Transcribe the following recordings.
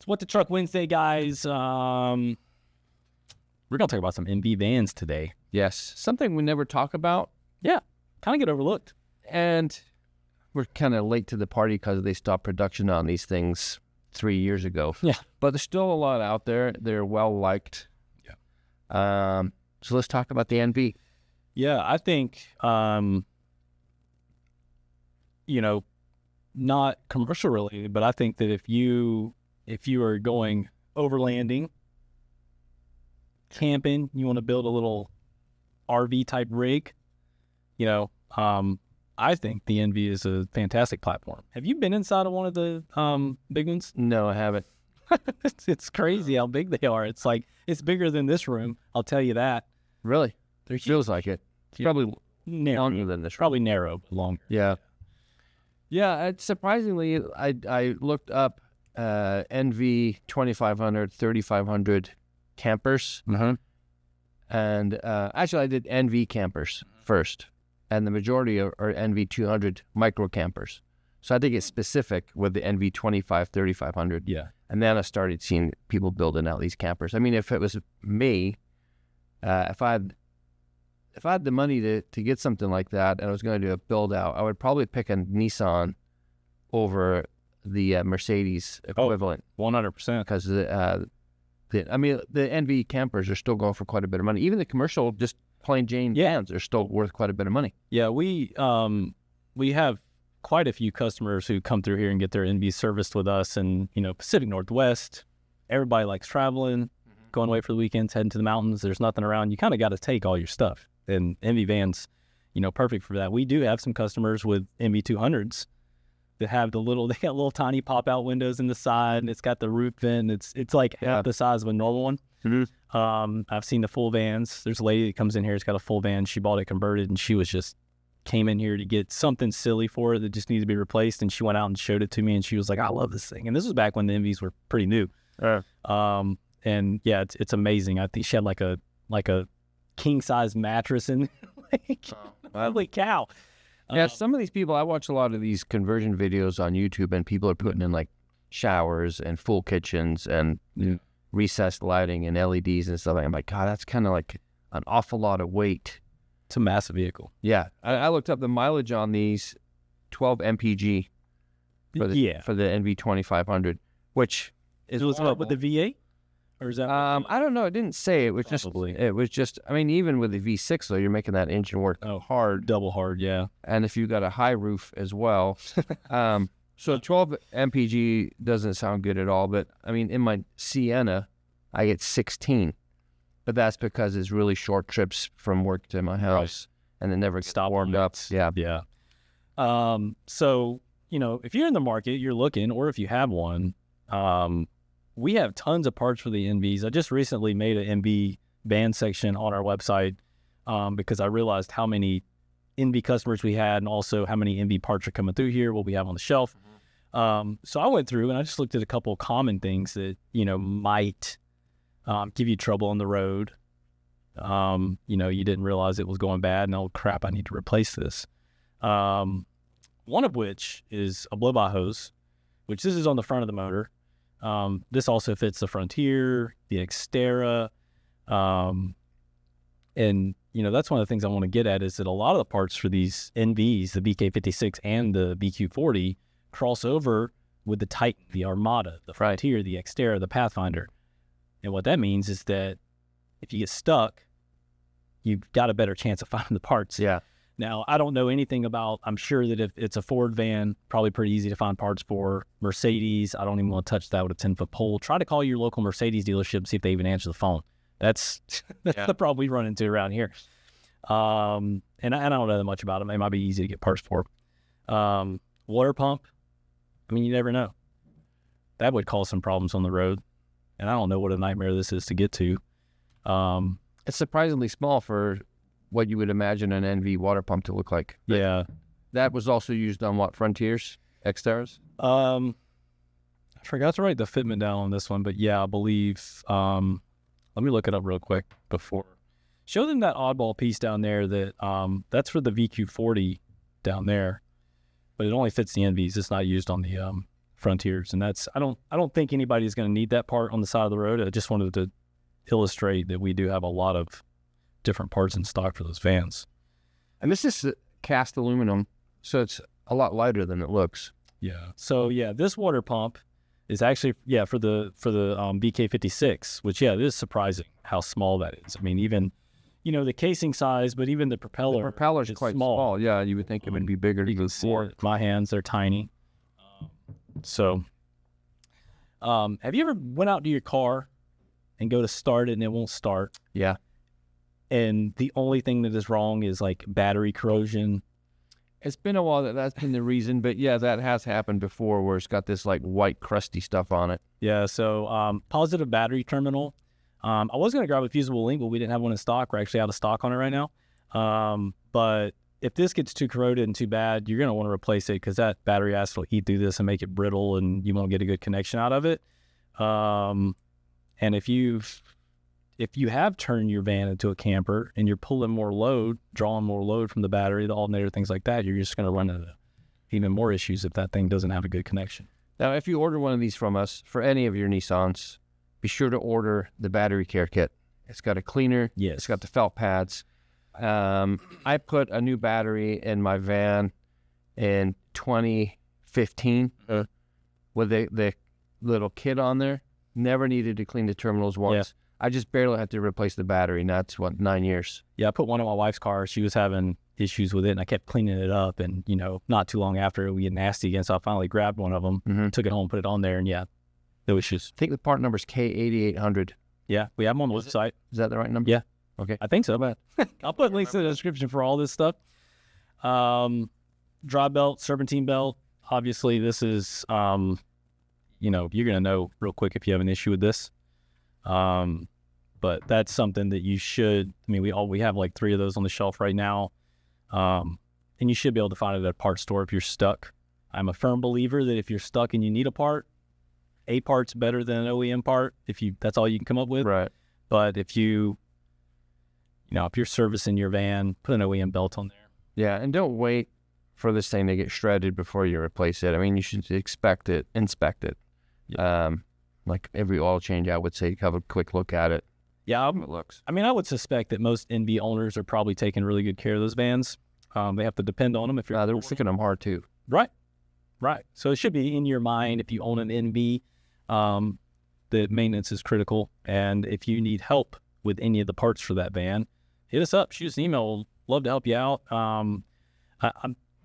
What the Truck Wednesday, guys. We're going to talk about some NV vans today. Yes, something we never talk about. Yeah, kind of get overlooked. And we're kind of late to the party because they stopped production on these things 3 years ago. Yeah. But there's still a lot out there. They're well-liked. Yeah. So let's talk about the NV. Yeah, I think, not commercial related, but I think that if you are going overlanding, camping, you want to build a little RV type rig, I think the NV is a fantastic platform. Have you been inside of one of the big ones? No, I haven't. It's crazy how big they are. It's like, it's bigger than this room. I'll tell you that. Really? They're Feels like it. It's probably longer than this. Probably narrow, but longer. Yeah. Yeah, surprisingly, I looked up NV 2500, 3500 campers. Mm-hmm. And actually, I did NV campers first. And the majority are NV 200 micro campers. So I did get specific with the NV 25, 3500. Yeah. And then I started seeing people building out these campers. I mean, if it was me, if I had the money to get something like that and I was going to do a build out, I would probably pick a Nissan over the Mercedes equivalent. 100%. Because the NV campers are still going for quite a bit of money. Even the commercial, just plain Jane vans are still worth quite a bit of money. Yeah, we have quite a few customers who come through here and get their NV serviced with us, and Pacific Northwest. Everybody likes traveling, going away for the weekends, heading to the mountains. There's nothing around. You kind of got to take all your stuff, and NV vans, perfect for that. We do have some customers with NV 200s that have they got little tiny pop out windows in the side, and it's got the roof vent. It's like half the size of a normal one. Mm-hmm. I've seen the full vans. There's a lady that comes in here, it's got a full van. She bought it converted, and she came in here to get something silly for it that just needs to be replaced, and she went out and showed it to me, and she was like, I love this thing. And this was back when the NVs were pretty new. And yeah, it's amazing. I think she had like a king size mattress in holy cow. Yeah, some of these people, I watch a lot of these conversion videos on YouTube, and people are putting in like showers and full kitchens and recessed lighting and LEDs and stuff. I'm like, God, that's kind of like an awful lot of weight. It's a massive vehicle. Yeah, I looked up the mileage on these 12 mpg for the NV 2500, which is what with the V8, or is that? I don't know. It didn't say. It was just. I mean, even with the V6 though, you're making that engine work hard, double hard. Yeah. And if you got a high roof as well, so 12 mpg doesn't sound good at all. But I mean, in my Sienna, I get 16. But that's because it's really short trips from work to my house, and it never gets warmed up. Yeah. Yeah. So, if you're in the market, you're looking, or if you have one, we have tons of parts for the NVs. I just recently made an NV van section on our website because I realized how many NV customers we had, and also how many NV parts are coming through here, what we have on the shelf. So I went through and I just looked at a couple of common things that, might give you trouble on the road. You didn't realize it was going bad, and oh crap, I need to replace this. One of which is a blow-by hose, which this is on the front of the motor. This also fits the Frontier, the Xterra, and that's one of the things I want to get at, is that a lot of the parts for these NVs, the BK56 and the BQ40, cross over with the Titan, the Armada, the Frontier, the Xterra, the Pathfinder. And what that means is that if you get stuck, you've got a better chance of finding the parts. Yeah. Now, I don't know anything about, I'm sure that if it's a Ford van, probably pretty easy to find parts for. Mercedes, I don't even want to touch that with a 10-foot pole. Try to call your local Mercedes dealership and see if they even answer the phone. That's the problem we run into around here. And I don't know that much about them. It might be easy to get parts for. Water pump, I mean, you never know. That would cause some problems on the road. And I don't know what a nightmare this is to get to. It's surprisingly small for what you would imagine an NV water pump to look like. Yeah. That was also used on what, Frontiers? Xterras? I forgot to write the fitment down on this one, but yeah, I believe, let me look it up real quick before. Show them that oddball piece down there that's for the VQ40 down there, but it only fits the NVs. It's not used on the Frontiers, and I don't think anybody's going to need that part on the side of the road. I just wanted to illustrate that we do have a lot of different parts in stock for those vans. And this is cast aluminum, so it's a lot lighter than it looks. Yeah. So yeah, this water pump is actually for the BK56, which it is surprising how small that is. I mean, even the casing size, but even the propeller. The propeller's quite small. Yeah, you would think it would be bigger. You can see it. My hands, they're tiny. Have you ever went out to your car and go to start it and it won't start? Yeah. And the only thing that is wrong is like battery corrosion. It's been a while that's been the reason, but yeah, that has happened before where it's got this like white crusty stuff on it. Yeah, so positive battery terminal. I was going to grab a fusible link, but we didn't have one in stock. We're actually out of stock on it right now. But if this gets too corroded and too bad, you're going to want to replace it because that battery acid will eat through this and make it brittle, and you won't get a good connection out of it. And if you have turned your van into a camper and you're pulling more load, drawing more load from the battery, the alternator, things like that, you're just going to run into even more issues if that thing doesn't have a good connection. Now, if you order one of these from us for any of your Nissans, be sure to order the battery care kit. It's got a cleaner. Yes. It's got the felt pads. I put a new battery in my van in 2015 with the little kit on there. Never needed to clean the terminals once. Yeah. I just barely had to replace the battery, and that's 9 years. Yeah, I put one in my wife's car. She was having issues with it, and I kept cleaning it up. And, not too long after, it would get nasty again. So I finally grabbed one of them, took it home, put it on there, and no issues. I think the part number is K8800. Yeah, we have them on the website. Is that the right number? Yeah. Okay. I think so, but I'll put links in the description for all this stuff. Dry belt, serpentine belt. Obviously, this is, you're going to know real quick if you have an issue with this. But that's something that you should, we have like 3 of those on the shelf right now. And you should be able to find it at a parts store if you're stuck. I'm a firm believer that if you're stuck and you need a part, a part's better than an OEM part that's all you can come up with. Right. But if you're servicing your van, put an OEM belt on there. Yeah, and don't wait for this thing to get shredded before you replace it. You should inspect it. Yeah. Like every oil change, I would say, have a quick look at it. Yeah, it looks. I would suspect that most NV owners are probably taking really good care of those vans. They have to depend on them if you're. They're sticking them hard too. Right. So it should be in your mind if you own an NV, that maintenance is critical, and if you need help with any of the parts for that van, hit us up, shoot us an email. We'll love to help you out. I'm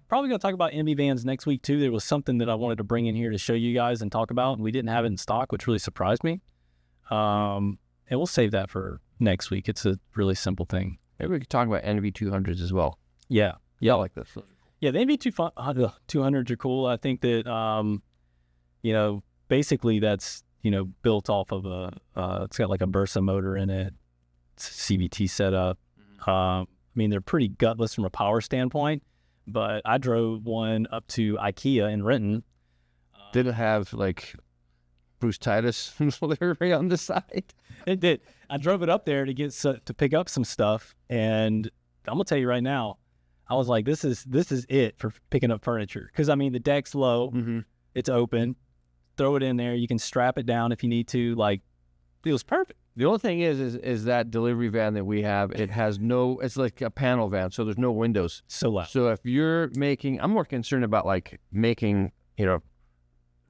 probably going to talk about NV vans next week too. There was something that I wanted to bring in here to show you guys and talk about, and we didn't have it in stock, which really surprised me. And we'll save that for next week. It's a really simple thing. Maybe we could talk about NV 200s as well. Yeah. I like this. Yeah, the NV 200s are cool. I think that, basically that's, built off of it's got like a Versa motor in it. It's a CVT setup. They're pretty gutless from a power standpoint, but I drove one up to IKEA in Renton. Did it have like Bruce Titus right on the side? It did. I drove it up there to pick up some stuff, and I'm gonna tell you right now, I was like, this is it for picking up furniture, because the deck's low, it's open, throw it in there, you can strap it down if you need to. Like, it was perfect. The only thing is that delivery van that we have, it's like a panel van, so there's no windows. So loud. So if you're I'm more concerned about like making,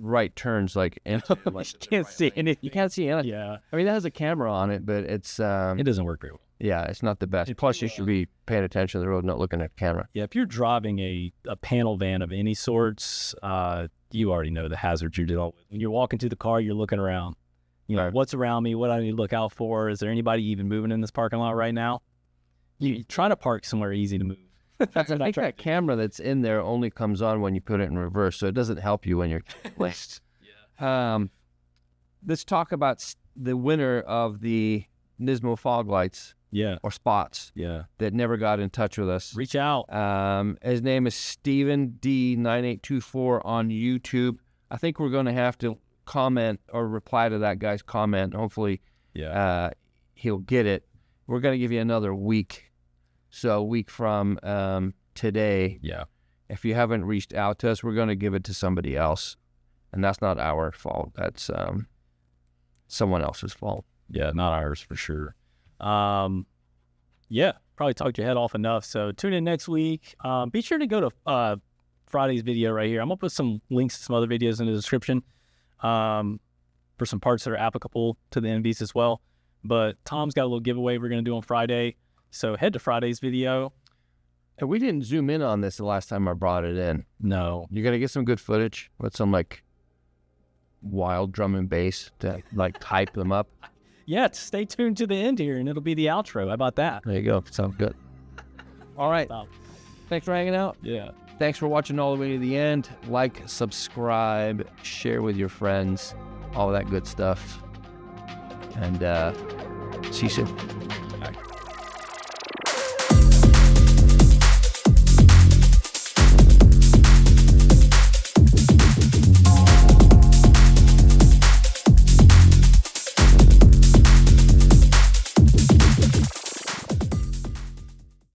right turns, like into like, you can't see anything. You can't see anything. Yeah. That has a camera on it, but it's it doesn't work very well. Yeah, it's not the best. Plus, you should be paying attention to the road, not looking at the camera. Yeah, if you're driving a panel van of any sorts, you already know the hazards you're dealing with. When you're walking to the car, you're looking around. Right. What's around me? What do I need to look out for? Is there anybody even moving in this parking lot right now? You try to park somewhere easy to move. I think that camera that's in there only comes on when you put it in reverse, so it doesn't help you when you're placed. Yeah. Let's talk about the winner of the Nismo fog lights. Yeah. Or spots. Yeah. That never got in touch with us. Reach out. His name is Steven D9824 on YouTube. I think we're going to have to comment or reply to that guy's comment. Hopefully, he'll get it. We're going to give you another week. So a week from today. Yeah. If you haven't reached out to us, we're going to give it to somebody else. And that's not our fault. That's someone else's fault. Yeah, not ours for sure. Yeah, probably talked your head off enough. So tune in next week. Be sure to go to Friday's video right here. I'm going to put some links to some other videos in the description for some parts that are applicable to the NVs as well. But Tom's got a little giveaway we're going to do on Friday. So head to Friday's video. And we didn't zoom in on this the last time I brought it in. No. You're going to get some good footage with some like wild drum and bass to like hype them up. Yeah, stay tuned to the end here and it'll be the outro. How about that? There you go. Sounds good. All right. Stop. Thanks for hanging out. Yeah. Thanks for watching all the way to the end. Like, subscribe, share with your friends, all that good stuff. And see you soon.